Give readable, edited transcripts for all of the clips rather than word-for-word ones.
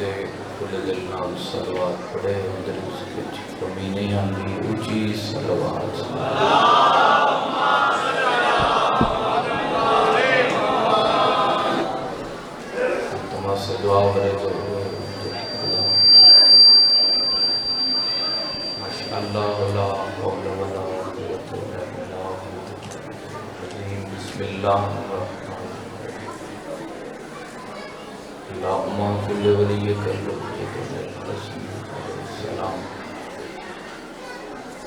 تے کھلے دل نال صلوات پڑھے اندر اس وچ کمی نہیں آندی اونچی صلوات تمہاں سے دعا کرے تو ماشاءاللہ لا حول ولا قوت الا باللہ بسم اللہ الرحمن اللہم کل ولیک السلام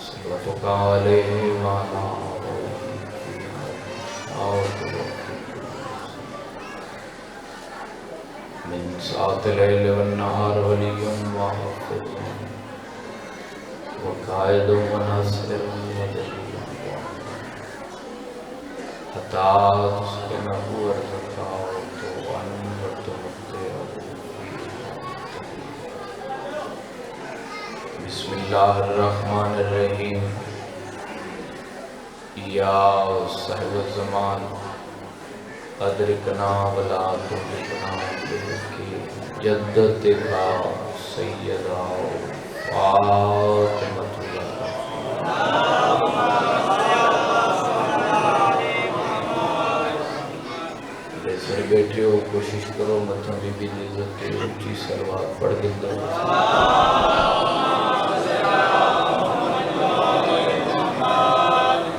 صلواتک علیہ وعلا من ساعت اللیل والنہار ولی وحافظ وقائد وناصر ودلیل حتی تسکنہ ورزقہ وتوان وتمتع بسم اللہ الرحمن الرحیم یا صاحب الزمان ادرکنا ولا تدرکنا بلکی جدتک سیدہ فاطمۃ سر بیٹھے ہو کوشش کرو مطلب بی بی عزت کے اونچی صلوات پڑھ دیتا ہوں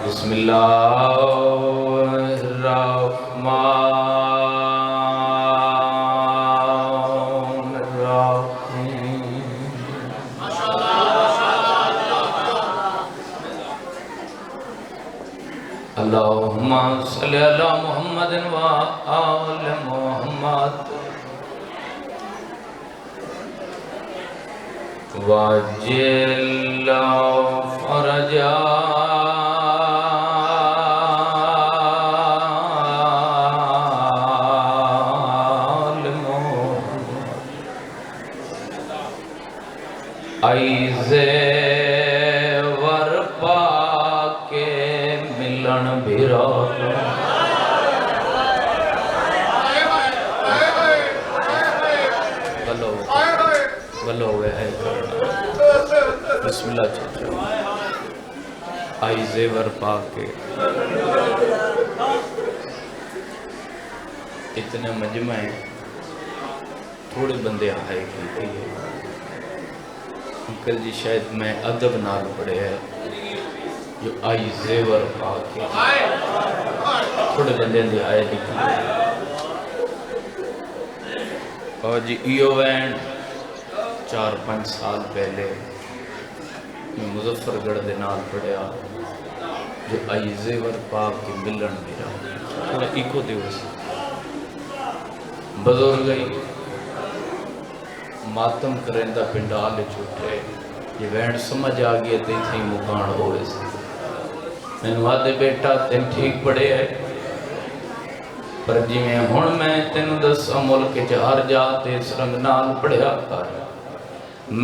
بسم اللہ الرحمن الرحیم اللہم صلی علی محمد و آل محمد وعجل فرجا زیور پاکے ملن بھیرا بلو ہے بسم اللہ چاچا آئی زیور پاکے اتنے مجمع ہیں تھوڑے بندے آئے کی انکل جی شاید میں ادب نال پڑھے ہے جو آئی زیور پاکے تھوڑے بندے دی آئے لکھی اور جی ایو وین 4-5 سال پہلے میں مظفر گڑھ دے نال پڑھیا جو آئی زیور پاکے ملن میرا تھوڑا ایکو دے ہوئے بزرگ گئی ماتم کرندہ پنڈال چھوٹے یہ وینڈ سمجھ آگیا تین تھی مکان ہوئے سے میں وعدے بیٹا تین ٹھیک پڑے ہے پر جی میں ہون میں تین دسا ملک چہار جاتے اس رنگ نال پڑھیا کر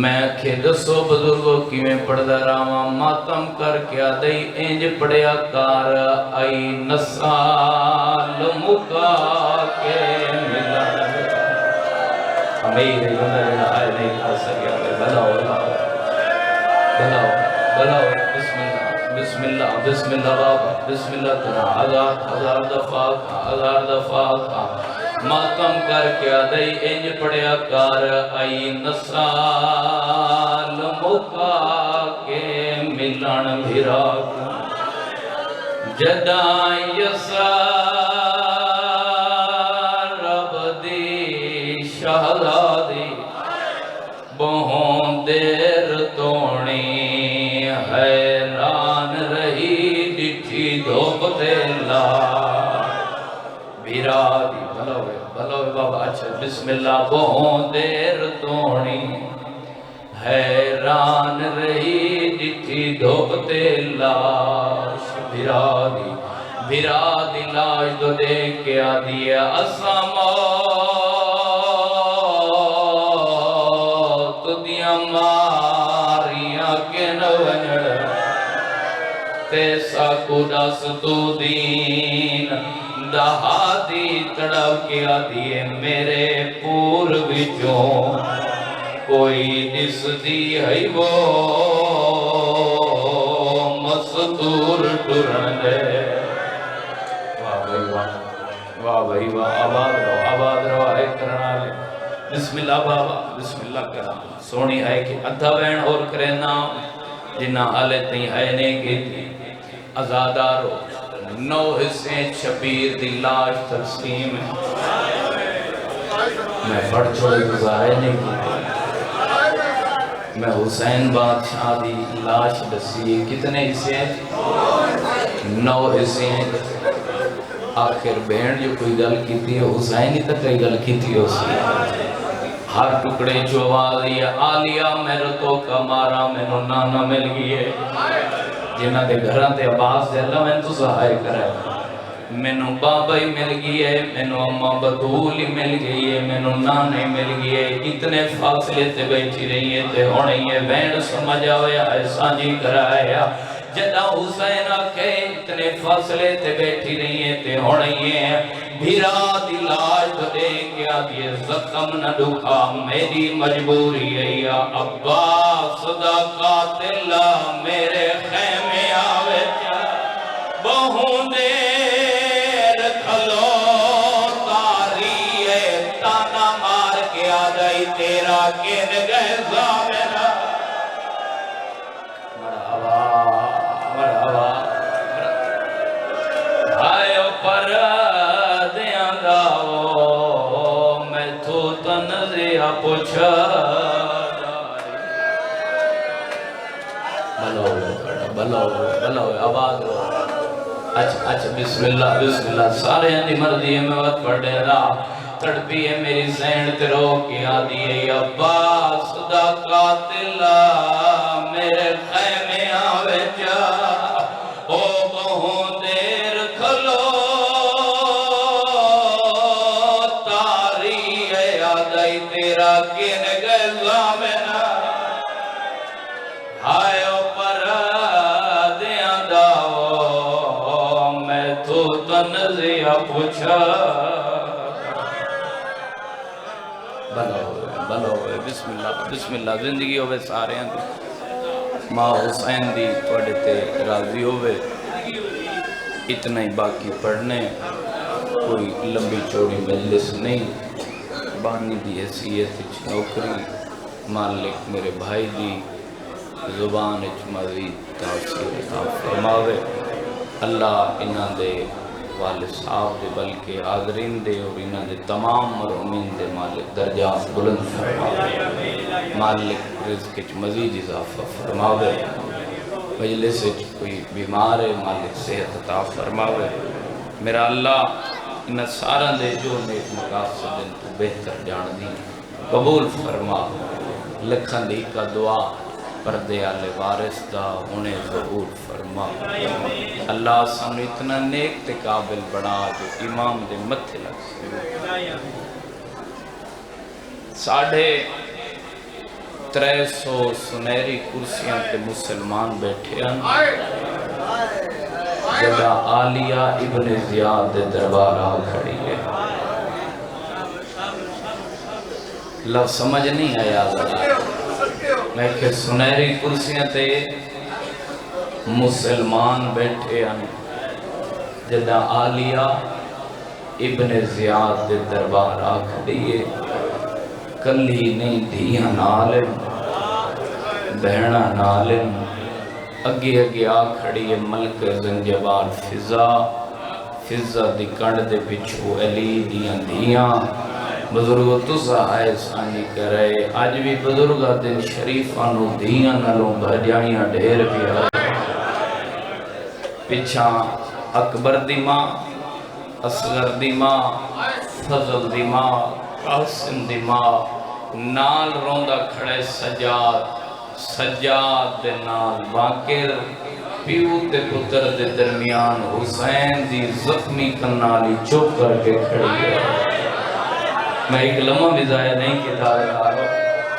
میں کھے دسو بزرگوں کی میں پڑھدا راما ماتم کر کے آدھائی اینج پڑھیا کار آئی نسال مکا کے ملا میرے بندر آئے نہیں کھا سکیا بلاؤ بلاؤ بلاؤ بلاؤ بسم اللہ بسم اللہ بابا بسم اللہ تنا ہزار دفعہ ماتم کر کے آدھائی انج پڑیا کار آئی نسال مکا کے ملن بھیرا جدائیں یسار رب دی شہزادی بہون دیر تونی حیران رہی ڈٹھی دھوپ دیلا بیرادی بھلو بابا اچھا بسم اللہ بہون دیر تونی حیران رہی ڈٹھی دھوپ دیلا بیرادی لاش دو دیکھ کے آدھی ہے اسامہ ماریاں کے نوجر تیسا کو دس تو دین دہاتی تڑپ کے آتی ہے میرے پور وچوں کوئی دس دی ہے وہ مستور ٹرن دے واہ بھائی واہ واہ بھائی واہ آباد رہو آئے کرنا لے بسم اللہ بابا بسم اللہ کرنا سونی ہے کہ ادھا بین اور کرنا جنہ آلے تھی ہے نہیں کی تھی ازادارو 9 حصے شبیر دی لاش تقسیم ہے میں پڑھ چھوڑے گزارے نہیں کی میں حسین بادشاہ دی لاش دسی کتنے حصے 9 حصے ہیں آخر بہن جو کوئی گل کی تھی حسین ہی تک کئی گل کی تھی اسی ہر ٹکڑے جو آواز یہ آلیا میرے تو کمارا میں نو نانا مل گئی ہے جنہ دے گھران تے عباس دے اللہ میں تو سہائے کرے میں نو بابا ہی مل گئی ہے میں نو اممہ بدول ہی مل گئی ہے میں نو نانا ہی مل گئی ہے اتنے فاصلے تے بیٹھی رہی ہے تے ہونے یہ بینڈ سمجھ آویا ایسا جی کرایا جدہ حسین آکے اتنے فاصلے تے بیٹھی رہی ہے تے ہونے یہ بھیرا دلاج تو دے گیا یہ زخم نہ دکھا میری مجبوری ہے یا عباس دا قاتل میرے خیمے آوے چا بہوں دیر کھلو تاری ہے تانا مار کے آ جائی تیرا کن گئے زامنہ مرحبا آئے اوپر دیاں داؤ میں تو تنزیہ پوچھا بلو آواز ہو اچھا بسم اللہ سارے اندھی مردی ہے میں وقت پڑھ دے رہا تڑپی ہے میری زین تے رو کی آدھی ہے عباس دا قاتل میرے خیمے آوے جا او بہوں دیر کھلو تاری ہے آدھائی تیرا کن گئے زامنہ ہائے اوپر دیاں داؤ میں تو تنزیہ پوچھا بلو ہوئے بسم اللہ زندگی ہوئے سارے ہیں ماں حسین دی توڑے تے راضی ہوئے اتنا ہی باقی پڑھنے کوئی لمبی چوڑی مجلس نہیں بانی دی حیثیت نوکری مالک میرے بھائی دی زبان اچ مزید تاثیر فرماوے اللہ انہاں دے والد صاحب دے بلکہ حاضرین دے اور انہاں دے تمام مرحومین دے مالک درجات بلند فرماوے مالک رزق اچ مزید اضافہ فرماوے مجلس اچ کوئی بیمار ہے مالک صحت عطا فرماوے میرا اللہ انہاں سارا دے جو نیک مقاصد دن تو بہتر جان دی قبول فرما لکھن دی کا دعا پردے آلے وارث دا انہیں ظہور فرما اللہ سانو اتنا نیک تے قابل بنا جو امام دے متھے لگ ساڑھے 300 سنہری کرسیاں تے مسلمان بیٹھے ہیں جگہ آلیہ ابن زیاد دے دربار آ کھڑی ہے لفظ سمجھ نہیں آیا ذرا میں کہ سنہری کرسیاں تے مسلمان بیٹھے ہیں جدہ آلیہ ابن زیاد دے دربار آ کھڑیے کلی نہیں دھیاں نالن بہنہ نالن اگے اگے آ کھڑیے ملک زنجبار فضا دی کنڈ دے پچھو علی دیاں دھیاں بزرگو تسا آئے سانی کرے آج بھی بزرگا دن شریفانو دھیاں نلوں بھجائیاں ڈھیر بھی آئے پچھا اکبر دی ماں اصغر دی ماں فضل دی ماں قاسم دی ماں نال روندہ کھڑے سجاد دے نال باقر پیو تے پتر دے درمیان حسین دی زخمی کنالی چوک کر کے کھڑی ہے میں ایک لمحہ بھی ضائع نہیں کیتا رہا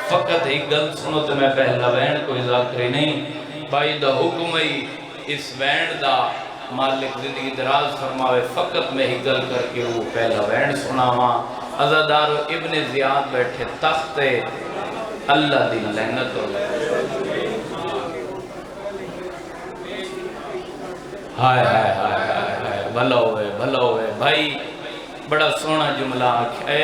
فقط ایک گل سنو تو میں پہلا وینڈ کوئی ذاکری نہیں بائی دا حکم ہی اس وینڈ دا مالک زندگی دراز فرماوے فقط میں ہی گل کر کے وہ پہلا وین سناواں عزادارو ابن زیاد بیٹھے تخت اللہ دی لعنت ہو ہائے ہائے ہائے ہائے بھلا ہوئے بھائی بڑا سونا جملہ آکھے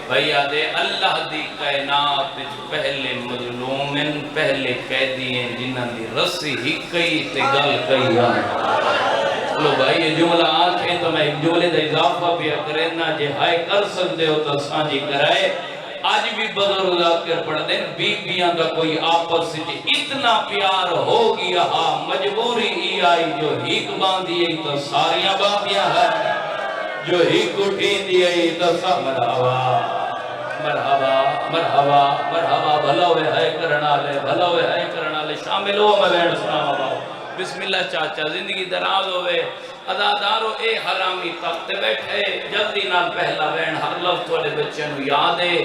بھائی آدھے اللہ دی کائنات پہلے مظلومن پہلے قیدی ہیں جنہاں دی رسی ہی کئی تے گل کئی آنے چلو بھائی یہ جملہ آکھے تو میں ایک جملے دا اضافہ بھی کرنا جے ہائے کر سکتے ہو تو سانجی کرائے آج بھی بزرگ ذاکر پڑھ دیں بیبیاں کا کوئی آپس سے اتنا پیار ہو گیا مجبوری ہی آئی جو ہیک باندھی ہے تو ساریاں باندھیاں ہیں جو ہیک اٹھی دی ہے تو سب مرحبا بھلا ہوئے ہے کرنا لے شامل ہو میں بین سناما باؤ بسم اللہ چاچا زندگی دراز ہوئے ادادارو اے حرامی تخت بیٹھے جلدی نال پہلا بین ہر لفظ والے بچے نو یاد ہے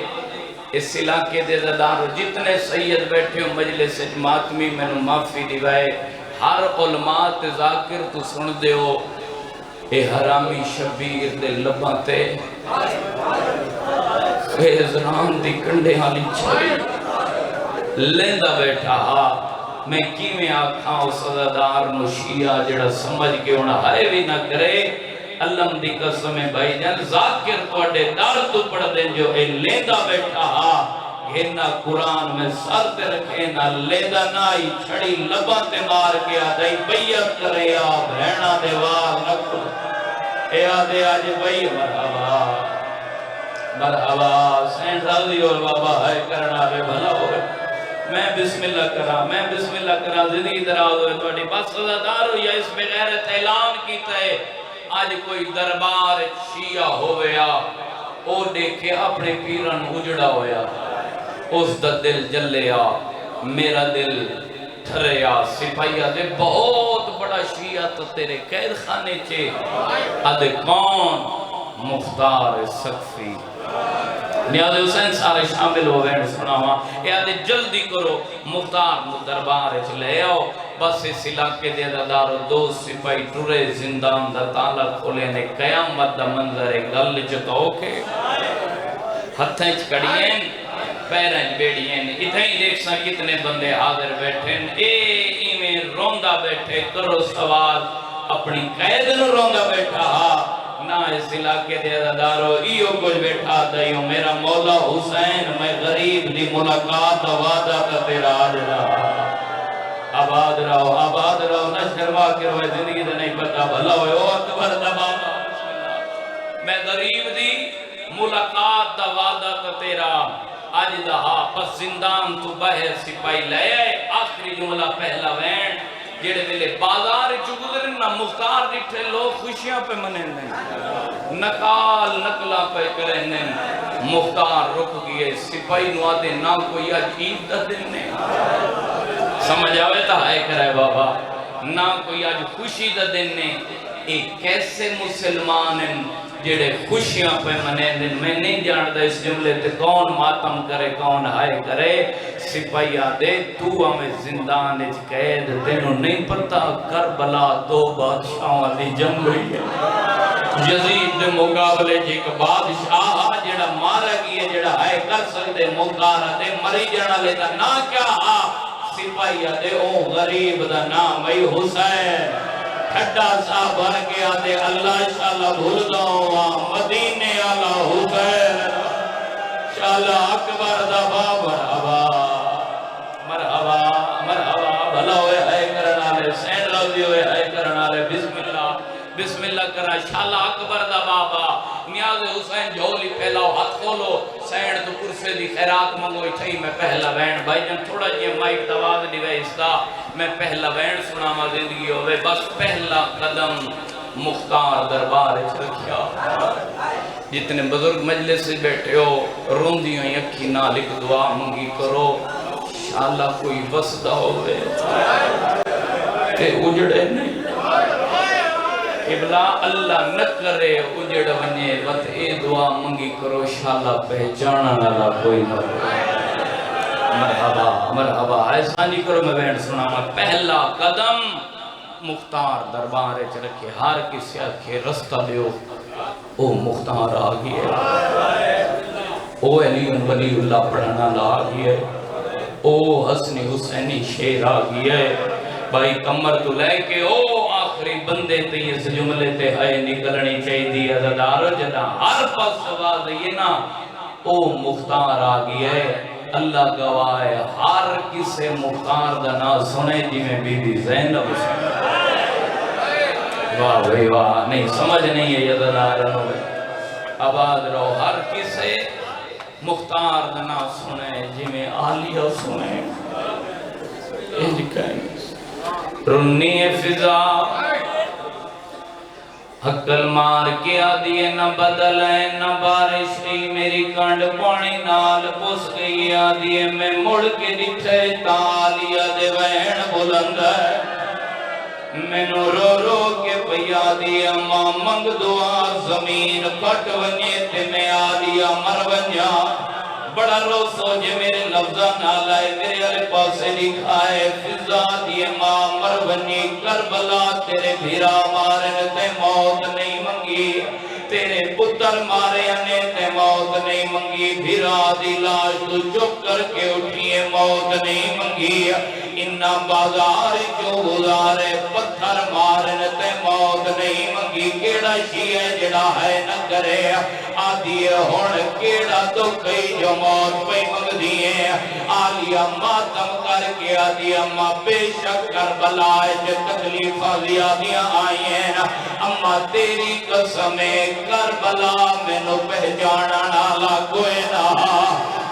اس علاقے دے ادادارو جتنے سید بیٹھے ہو مجلس ماتمی میں نو معافی دیوائے ہر علماء تے ذاکر تو سن دے ہو اے حرامی شبیر دے لباں تے خیزران دی کنڈے حالی چھوئی لیندہ بیٹھا میں کی میں آکھاں اس عزادار نو شیعہ جڑا سمجھ کے انہا ہائے بھی نہ کرے علم دی قسم بھائی جان ذاکر کوڑے دار تو پڑھ دیں جو اے لیندہ بیٹھا گھنہ قرآن میں سر تے رکھے نہ لیندہ نائی چھڑی لباں تے مار کے آدھائی بیعت کرے بھینا دیوار نکو اے آدھے آج بھائی مرحبا سین رضی اور بابا ہے کرنا بے بھلا ہوئے میں بسم اللہ کرا زندگی دراز ہوئے توڑی بس عزادار ہو یا اس میں غیرت اعلان کیتا ہے آج کوئی دربار شیعہ ہویا او دیکھے اپنے پیران اجڑا ہویا اس دا دل جلیا میرا دل تھریا سپاہیا دے بہت بڑا شیعہ تو تیرے قید خانے چھے آدھے کون مختار سقفی نیاز حسین سارے شامل ہو گئے سنا ہوا یہ آدھے جلدی کرو مختار دربار چلے آؤ بس اس علاقے دے دادارو دو سپاہی ٹورے زندان دا تالا کھولے نے قیامت دا منظر گل چتاؤ کے ہتھیں چکڑییں پیریں بیڑییں اتھیں ہی دیکھ سا کتنے بندے حاضر بیٹھیں ایمیں روندہ بیٹھے کرو سوال اپنی قید نو روندہ بیٹھا نہ اس علاقے دے عزادارو ایو کچھ بیٹھا دائیو میرا مولا حسین میں غریب دی ملاقات وعدہ کا تیرا آج رہا آباد رہو نہ شرما کے روئے زندگی دے نہیں پتا بھلا ہوئے او اکبر دبابا میں غریب دی ملاقات دا وعدہ کا تیرا آج دہا پس زندان تو باہر سپاہی لے آئے آخری جملہ پہلا وین جیڑے دلے بازار چکدر نہ مختار دیٹھے لوگ خوشیاں پہ منیں نہیں نکال نکلا پہ کریں نہیں مختار رک گئے سپاہی نوادے نہ کوئی عجیب دا دل نہیں سمجھ آوے تا ہے کرے بابا نہ کوئی آج خوشی دا دن نے ایک کیسے مسلمان ہیں جڑے خوشیاں پہ منے دن میں نہیں جاندہ اس جملے تے کون ماتم کرے کون ہائے کرے سپاہی آدھے تو ہمیں زندان اچ قید تینوں نہیں پتا کربلا دو بادشاہوں علی جنگ ہوئی ہے یزید دے مقابلے جی ایک بادشاہ جڑا مارا گیا جڑا ہائے کر سکتے مقارا دے مری جانا لیتا نہ کیا سپاہی آدھے او غریب دا نام ای حسین کھڑا سا بھر کے آدھے اللہ شاءاللہ بھول دوں مدینے اللہ حسین شاءاللہ اکبر دبا مرحبا بھلا ہوئے ہے کرنا لے سین رضی ہوئے ہے کرنا لے بسم اللہ کرنا شاءاللہ اکبر دبا نیاز حسین جھولی پھیلاؤ ہاتھ کھولو سین تو کرسے دی خیرات منگوئی تھئی میں پہلا بین بھائی جن تھوڑا جی مائک دواز دیوے اس دا میں پہلا بین سنا ما زندگی ہوئے بس پہلا قدم مختار دربار اچھ رکھیا جتنے بزرگ مجلس سے بیٹھے ہو روندیوں یکی نالک دعا منگی کرو شاءاللہ کوئی وسدہ ہوئے کہ اجڑے نہیں قبلہ اللہ نہ کرے اجڑ ونجے وقت اے دعا منگی کرو شاءاللہ پہچانا نالا کوئی نہ مرحبا ایسا نہیں کرو میں بہن سنا پہلا قدم مختار دربار چ رکھے، ہر کسی آکھے رستہ دیو، او مختار آ گیا، او علی ولی اللہ پڑھنا لا گیا، او حسن حسینی شیر آ گیا ہے، بھائی کمر تو لے کے او آخری بندے تے اس جملے تے ہے نکلنی چاہی دی عزدارو جدا ہر پاس آواز یہ نا او مختار آ گیا ہے۔ اللہ گواہ ہے ہر کسے مختار دا نا سنے جی میں بی بی زینب سنے، واہ بھائی واہ، نہیں سمجھ نہیں ہے عزدارو آواز رہو، ہر کسے مختار دا نا سنے جی میں آلیہ سنے، انج کہیں رنی فضا حقل مار کے آدھیے نہ بدل ہے نہ بارش کی، میری کنڈ پانی نال پس گئی آدھیے میں مڑ کے دکھے تالیا دے وین بلند ہے، میں نو رو رو کے پیا دیا ماں منگ دعا زمین پھٹ ونجے تے میں آدھیا مر ونجا، بڑا رو سوجے میرے لفظہ نالائے میرے علی پاسے لکھائے فضا دیے ماں مرونی کربلا تیرے بھیرا مارن تے موت نہیں منگی، تیرے پتر مارے انے تے موت نہیں منگی، بھیرا دی لاش تو چپ کر کے اٹھیے موت نہیں منگی، انہا بازار جو گزارے پتھر مارن تے موت نہیں منگی، کیڑا شیئے جڑا ہے نہ کرے آدھی ہون کیڑا تو کئی جو موت پہ منگ دیئے، آلیہ ماتم کر کے آدھی اماں بے شک کربلا جو تکلیفہ زیادیاں آئی ہیں، اماں تیری قسمیں کربلا میں نو پہچانا نالا کوئی نہ،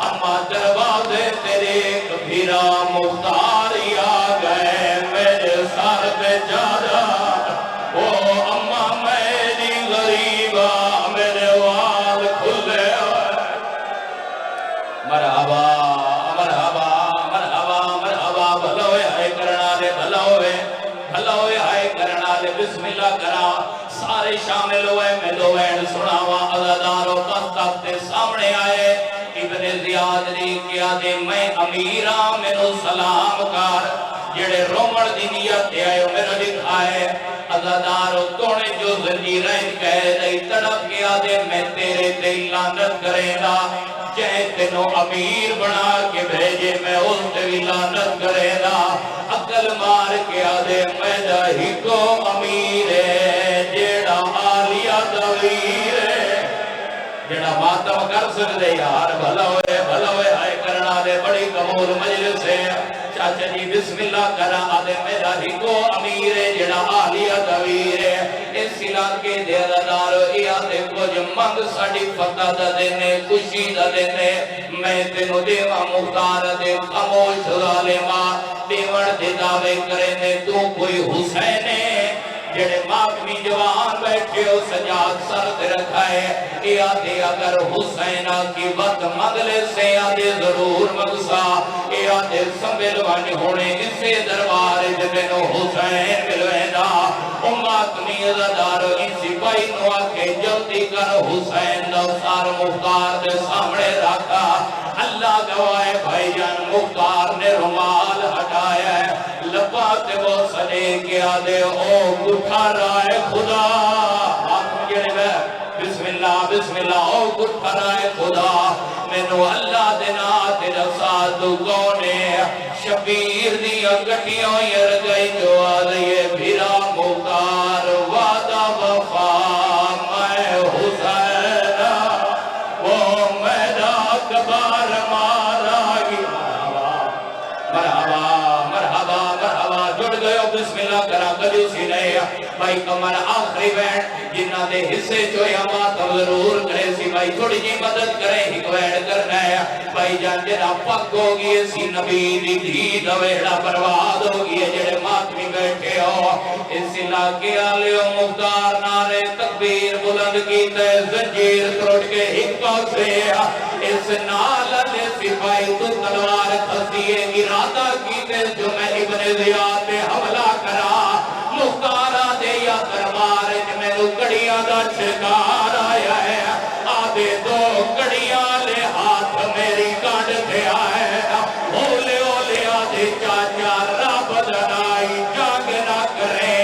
اماں دروازے تیرے کبھیرا مختاری آ گئے میرے سار پہ جارا، او اماں میری غریبہ میرے وال کھلے ہوئے، مرحبا مرحبا مرحبا مرحبا بھلوے آئے کرنا لے بھلوے آئے کرنا لے بسم اللہ کرا، سارے شامل ہوئے میں دو وین سناوا عزداروں پستاتے سامنے آئے، ابن زیاد نے کیا دے میں امیران میں نو سلام کار، جڑے رومڑ دی نیت آئے میرا دکھائے، عزداروں تونے جو زنجیرین کہہ دئی تڑپ کیا دے میں تیرے تے لعنت کرے گا، جائے تینو امیر بنا کے بھیجے میں اس تے لعنت کرے گا، عقل مار کے آدھے میں دہی کو امیر ہے جیڑا آلیہ دویر ہے، جیڑا ماتم کر سکتے یار بھلا ہوئے آئے کرنا دے بڑی قبول مجلس ہے، چاچا جی بسم اللہ کرا آدھے میرا ہی کو امیر ہے جڑا آلیہ دویر ہے، اس علاقے دے عزدارو ای آدھے کچھ منگ ساڑی فتح دا دینے خوشی دا دینے، میں تینو دیوا مختار دے خاموش ظالمہ دیوڑ دے دعوے کرنے تو کوئی حسین ہے، جڑے ماکمی جوان بیٹھے ہو سجاد سر دے رکھائے، اے آدھے اگر حسینہ کی وقت مغلے سے آدھے ضرور مغسا، اے آدھے سنبھلوانی ہونے اسے دربار جبنو حسین ملوینا، ماکمی عزدارو اسی بائی نو آکے جلدی کر حسین دا سار مختار دے سامنے رکھا، اللہ گوائے بھائی جان مختار نے رمال ہٹایا ہے، لپاتے وہ سنے کے آدھے او گٹھا رائے خدا، آپ جڑے بسم اللہ او گٹھا رائے خدا، میں نو اللہ دینا تیرا ساتھ کونے، شبیر دیا گٹیوں یر گئی جو آدھے بھیرا مختار وعدہ وفا میں حسین وہ میرا کبار مارا گیا، مرحبا جڑ گئے ہو بسم اللہ کرا کبھی سی نہیں، بھائی کمر آخری بیٹھ جنہ دے حصے چوئے ماتم ضرور کرے سی، بھائی تھوڑی جی مدد کرے ہی کویڈ کرنا ہے، بھائی جان جنہ پک ہوگی سی نبی دی دھی دویڑا برباد ہوگی جڑے ماتمی بیٹھے ہو، اس علاقے آلیو مختار نارے تکبیر بلند کی تے زنجیر تروٹ کے ہکا سے، اس نالت سپاہی تو تلوار خسیے ارادہ کی تے جو میں ابن زیاد پہ حملہ کرا، مختارہ دے یا دربار میں دو کڑیاں دا شکار آیا ہے، آدھے دو کڑیاں لے ہاتھ میری کاٹ دے آئے، اولے آدھے چاچا رب دنائی جاگ نہ کرے،